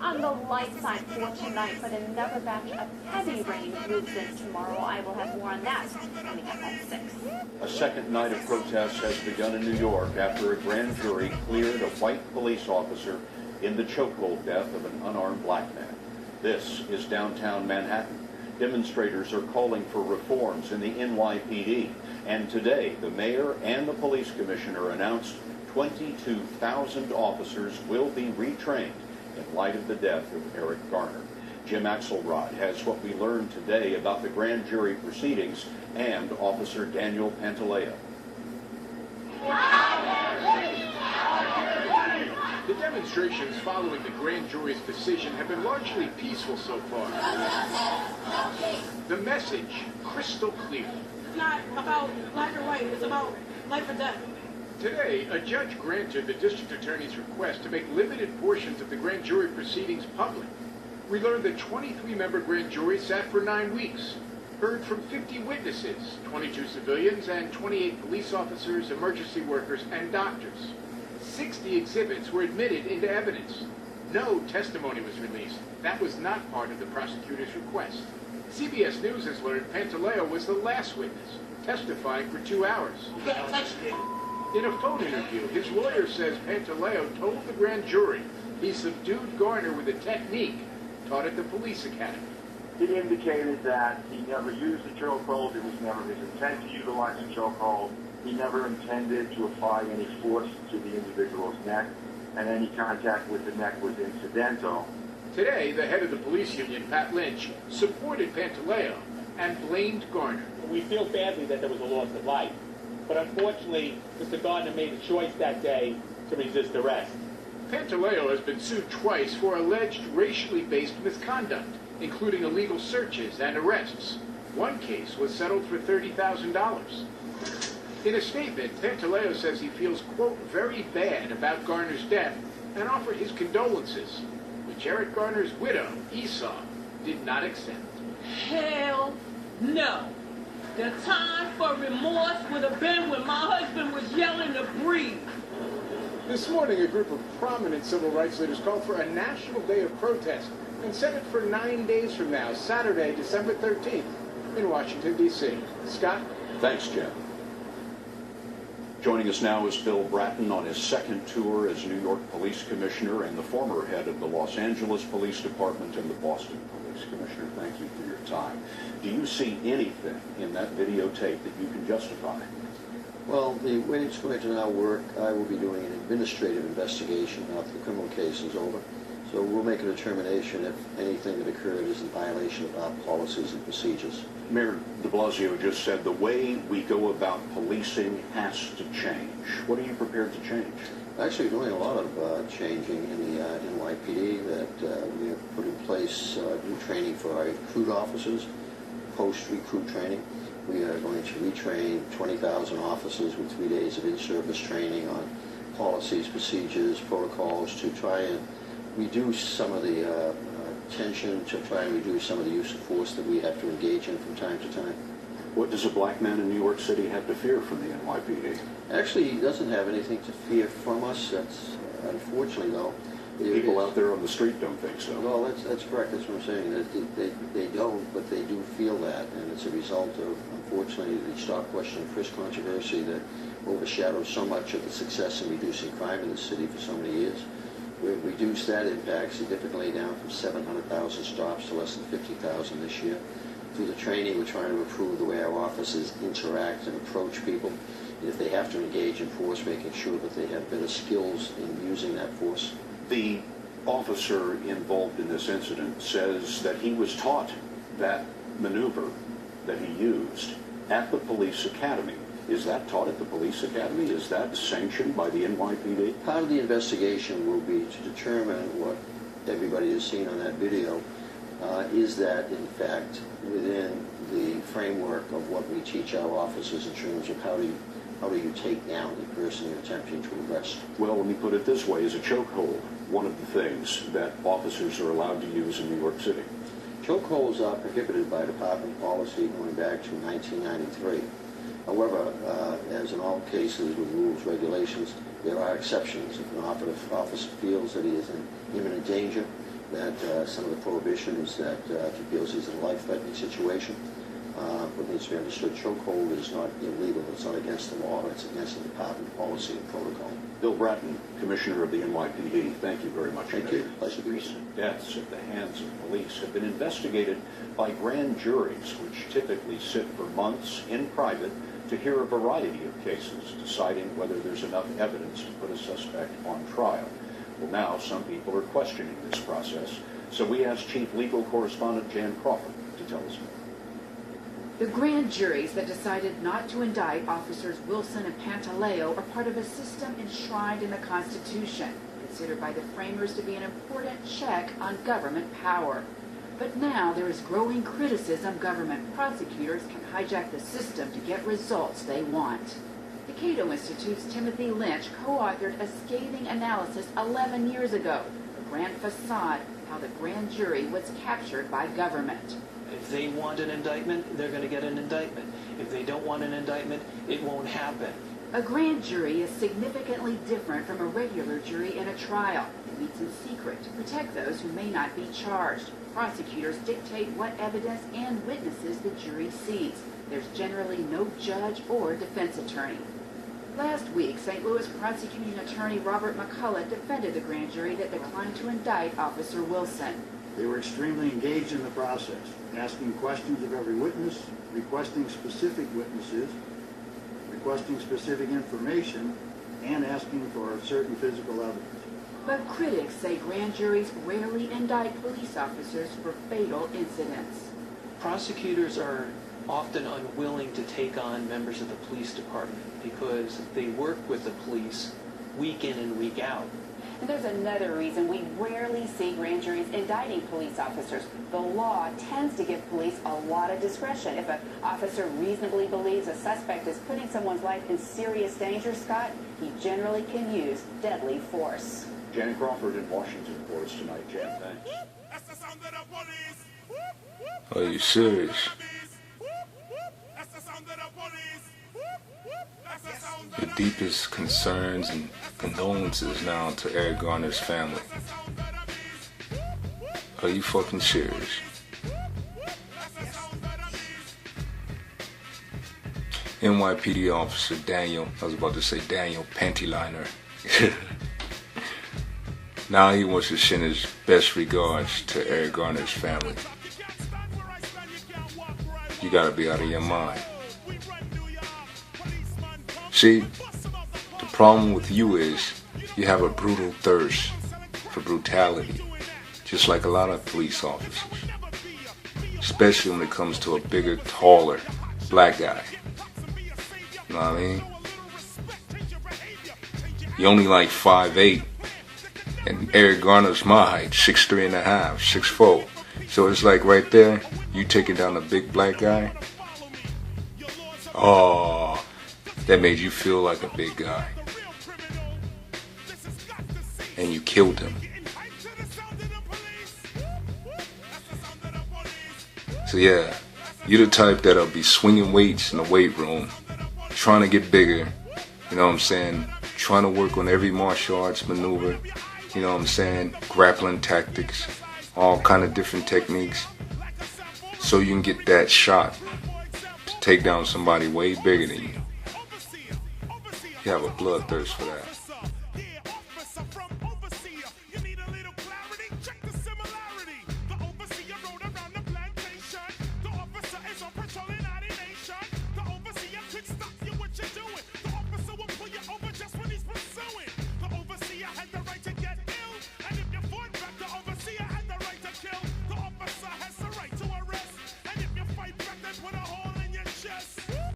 on the light side for tonight, but another batch of heavy rain moves in tomorrow. I will have more on that coming up at 6. A second night of protests has begun in New York after a grand jury cleared a white police officer in the chokehold death of an unarmed black man. This is downtown Manhattan. Demonstrators are calling for reforms in the NYPD. And today, the mayor and the police commissioner announced 22,000 officers will be retrained in light of the death of Eric Garner. Jim Axelrod has what we learned today about the grand jury proceedings and Officer D.Pantaleo. The demonstrations following the grand jury's decision have been largely peaceful so far. The message, crystal clear. It's not about black or white, it's about life or death. Today, a judge granted the district attorney's request to make limited portions of the grand jury proceedings public. We learned the 23-member grand jury sat for 9 weeks, heard from 50 witnesses, 22 civilians and 28 police officers, emergency workers, and doctors. 60 exhibits were admitted into evidence. No testimony was released. That was not part of the prosecutor's request. CBS News has learned Pantaleo was the last witness, testifying for 2 hours. In a phone interview, his lawyer says Pantaleo told the grand jury he subdued Garner with a technique taught at the police academy. He indicated that he never used the chokehold. It was never his intent to utilize the chokehold. He never intended to apply any force to the individual's neck, and any contact with the neck was incidental. Today, the head of the police union, Pat Lynch, supported Pantaleo and blamed Garner. We feel badly that there was a loss of life, but unfortunately, Mr. Garner made a choice that day to resist arrest. Pantaleo has been sued twice for alleged racially based misconduct, including illegal searches and arrests. One case was settled for $30,000. In a statement, Pantaleo says he feels, quote, very bad about Garner's death and offered his condolences, which Eric Garner's widow, Esau, did not accept. Hell no. The time for remorse would have been when my husband was yelling to breathe. This morning, a group of prominent civil rights leaders called for a national day of protest and set it for 9 days from now, Saturday, December 13th, in Washington, D.C. Scott? Thanks, Jim. Joining us now is Bill Bratton on his second tour as New York Police Commissioner and the former head of the Los Angeles Police Department and the Boston Police Commissioner. Thank you for your time. Do you see anything in that videotape that you can justify? Well, the way it's going to now work, I will be doing an administrative investigation after the criminal case is over. So we'll make a determination if anything that occurred is in violation of our policies and procedures. Mayor de Blasio just said the way we go about policing has to change. What are you prepared to change? Actually, we're doing a lot of changing in the NYPD. That we have put in place new training for our recruit officers, post-recruit training. We are going to retrain 20,000 officers with 3 days of in-service training on policies, procedures, protocols to try and reduce some of the tension, to try and reduce some of the use of force that we have to engage in from time to time. What does a black man in New York City have to fear from the NYPD? Actually, he doesn't have anything to fear from us. That's unfortunately, though. People out there on the street don't think so. Well, that's correct. That's what I'm saying. That they don't, but they do feel that, and it's a result of, unfortunately, the stop, question, and frisk controversy that overshadows so much of the success in reducing crime in the city for so many years. We've reduced that impact significantly down from 700,000 stops to less than 50,000 this year. Through the training, we're trying to improve the way our officers interact and approach people. And if they have to engage in force, making sure that they have better skills in using that force. The officer involved in this incident says that he was taught that maneuver that he used at the police academy. Is that taught at the police academy? Is that sanctioned by the NYPD? Part of the investigation will be to determine what everybody has seen on that video. Is that, in fact, within the framework of what we teach our officers in terms of how do you take down the person you're attempting to arrest? Well, let me put it this way. Is a chokehold one of the things that officers are allowed to use in New York City? Chokeholds are prohibited by department policy going back to 1993. However, as in all cases with rules, regulations, there are exceptions. If an officer feels that he is in imminent danger, that some of the prohibitions that if he feels he's in a life-threatening situation, what needs to be understood, chokehold is not illegal. It's not against the law. It's against the department policy and protocol. Bill Bratton, Commissioner of the NYPD, thank you very much. Thank you. Pleasure to be here. Recent deaths at the hands of police have been investigated by grand juries, which typically sit for months in private to hear a variety of cases, deciding whether there's enough evidence to put a suspect on trial. Well, now some people are questioning this process, so we asked Chief Legal Correspondent Jan Crawford to tell us more. The grand juries that decided not to indict officers Wilson and Pantaleo are part of a system enshrined in the Constitution, considered by the framers to be an important check on government power. But now there is growing criticism government prosecutors can hijack the system to get results they want. The Cato Institute's Timothy Lynch co-authored a scathing analysis 11 years ago, The Grand Facade, how the grand jury was captured by government. If they want an indictment, they're going to get an indictment. If they don't want an indictment, it won't happen. A grand jury is significantly different from a regular jury in a trial. It meets in secret to protect those who may not be charged. Prosecutors dictate what evidence and witnesses the jury sees. There's generally no judge or defense attorney. Last week, St. Louis prosecuting attorney Robert McCullough defended the grand jury that declined to indict Officer Wilson. They were extremely engaged in the process, asking questions of every witness, requesting specific witnesses, requesting specific information, and asking for certain physical evidence. But critics say grand juries rarely indict police officers for fatal incidents. Prosecutors are often unwilling to take on members of the police department because they work with the police week in and week out. And there's another reason we rarely see grand juries indicting police officers. The law tends to give police a lot of discretion. If an officer reasonably believes a suspect is putting someone's life in serious danger, Scott, he generally can use deadly force. Jan Crawford in Washington for us tonight. Jan, thanks. Are you serious? The deepest concerns and condolences now to Eric Garner's family. Are you fucking serious? NYPD officer Daniel Pantaleo. Now he wants to send his best regards to Eric Garner's family. You gotta be out of your mind. See, the problem with you is you have a brutal thirst for brutality, just like a lot of police officers, especially when it comes to a bigger, taller, black guy. You know what I mean? You're only like 5'8", and Eric Garner's my height, 6'3.5", 6'4". So it's like right there, you taking down a big black guy. Oh, that made you feel like a big guy. And you killed him. So yeah, you're the type that'll be swinging weights in the weight room, trying to get bigger, you know what I'm saying? Trying to work on every martial arts maneuver, you know what I'm saying? Grappling tactics, all kind of different techniques, so you can get that shot to take down somebody way bigger than you. You have a bloodthirst for that.